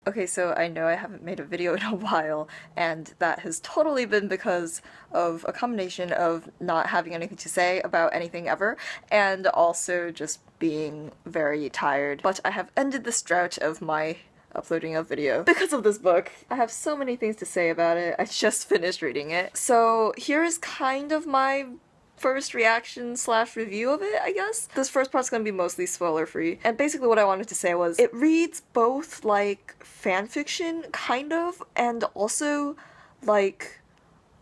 Okay, so I know I haven't made a video in a while, and that has totally been because of a combination of not having anything to say about anything ever, and also just being very tired. But I have ended this drought of my uploading a video because of this book. I have so many things to say about it. I just finished reading it. So here is kind of my first reaction slash review of it, I guess. This first part's gonna be mostly spoiler free. And basically what I wanted to say was it reads both like fanfiction, kind of, and also like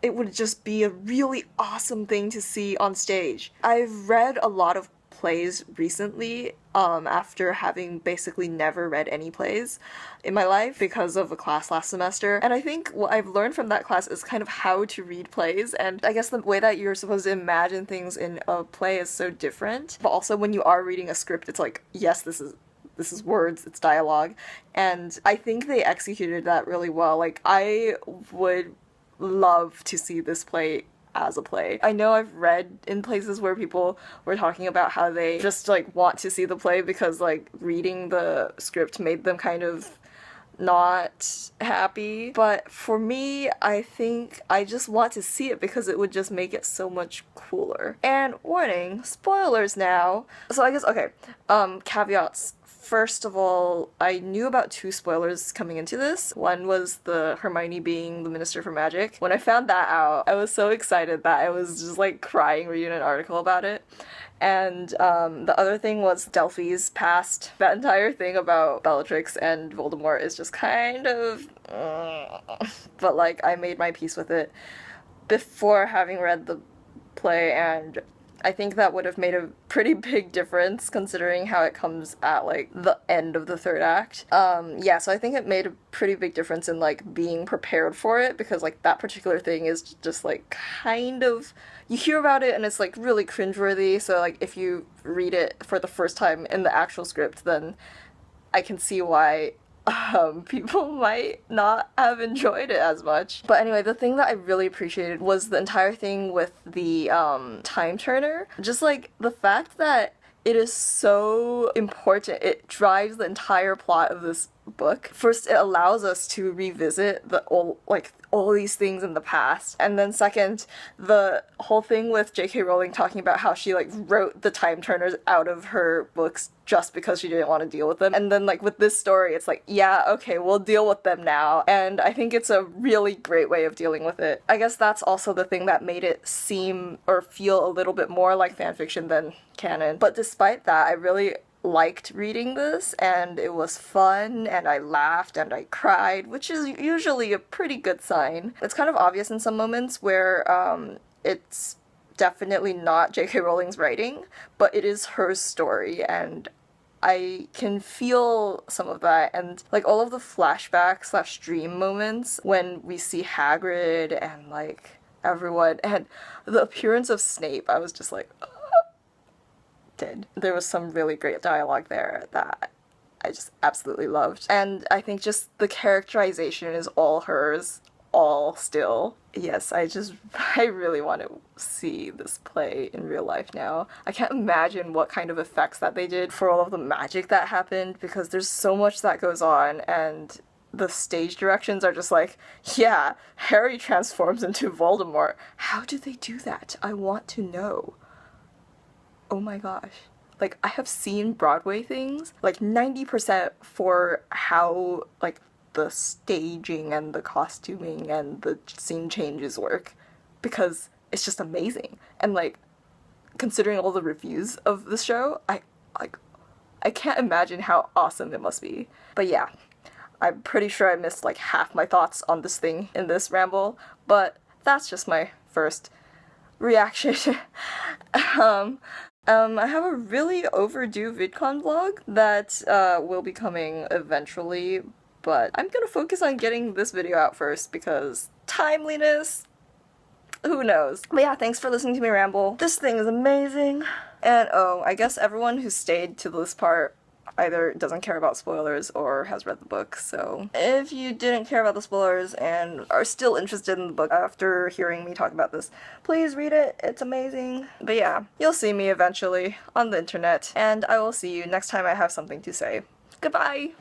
it would just be a really awesome thing to see on stage. I've read a lot of plays recently after having basically never read any plays in my life because of a class last semester. And I think what I've learned from that class is kind of how to read plays, and I guess the way that you're supposed to imagine things in a play is so different. But also when you are reading a script, it's like, yes, this is words, it's dialogue, and I think they executed that really well. Like, I would love to see this play as a play. I know I've read in places where people were talking about how they just like want to see the play because like reading the script made them kind of not happy, but for me, I think I just want to see it because it would just make it so much cooler. And warning, spoilers now. So I guess, okay, caveats. First of all, I knew about two spoilers coming into this. One was the Hermione being the Minister for Magic. When I found that out, I was so excited that I was just like crying reading an article about it. And the other thing was Delphi's past. That entire thing about Bellatrix and Voldemort is just kind of... but like, I made my peace with it before having read the play, and I think that would have made a pretty big difference considering how it comes at like the end of the third act. Yeah, so I think it made a pretty big difference in like being prepared for it, because like that particular thing is just like kind of, you hear about it and it's like really cringeworthy, so like if you read it for the first time in the actual script, then I can see why people might not have enjoyed it as much. But anyway, the thing that I really appreciated was the entire thing with the time turner. Just like the fact that it is so important. It drives the entire plot of this book. First, it allows us to revisit all these things in the past. And then second, the whole thing with JK Rowling talking about how she like wrote the time turners out of her books just because she didn't want to deal with them. And then like with this story, it's like, yeah, okay, we'll deal with them now. And I think it's a really great way of dealing with it. I guess that's also the thing that made it seem or feel a little bit more like fanfiction than canon. But despite that, I really liked reading this, and it was fun, and I laughed and I cried, which is usually a pretty good sign. It's kind of obvious in some moments where it's definitely not JK Rowling's writing, but it is her story, and I can feel some of that, and like all of the flashback slash dream moments when we see Hagrid and like everyone, and the appearance of Snape, I was just like, did. There was some really great dialogue there that I just absolutely loved. And I think just the characterization is all hers, all still. Yes, I really want to see this play in real life now. I can't imagine what kind of effects that they did for all of the magic that happened, because there's so much that goes on, and the stage directions are just like, yeah, Harry transforms into Voldemort. How do they do that? I want to know. Oh my gosh. Like, I have seen Broadway things, like 90% for how, like, the staging and the costuming and the scene changes work, because it's just amazing. And, like, considering all the reviews of the show, I can't imagine how awesome it must be. But yeah, I'm pretty sure I missed, like, half my thoughts on this thing in this ramble, but that's just my first reaction. I have a really overdue VidCon vlog that will be coming eventually, but I'm gonna focus on getting this video out first because timeliness, who knows. But yeah, thanks for listening to me ramble. This thing is amazing. And oh, I guess everyone who stayed to this part either doesn't care about spoilers or has read the book, so if you didn't care about the spoilers and are still interested in the book after hearing me talk about this, please read it, it's amazing. But yeah, you'll see me eventually on the internet, and I will see you next time I have something to say. Goodbye!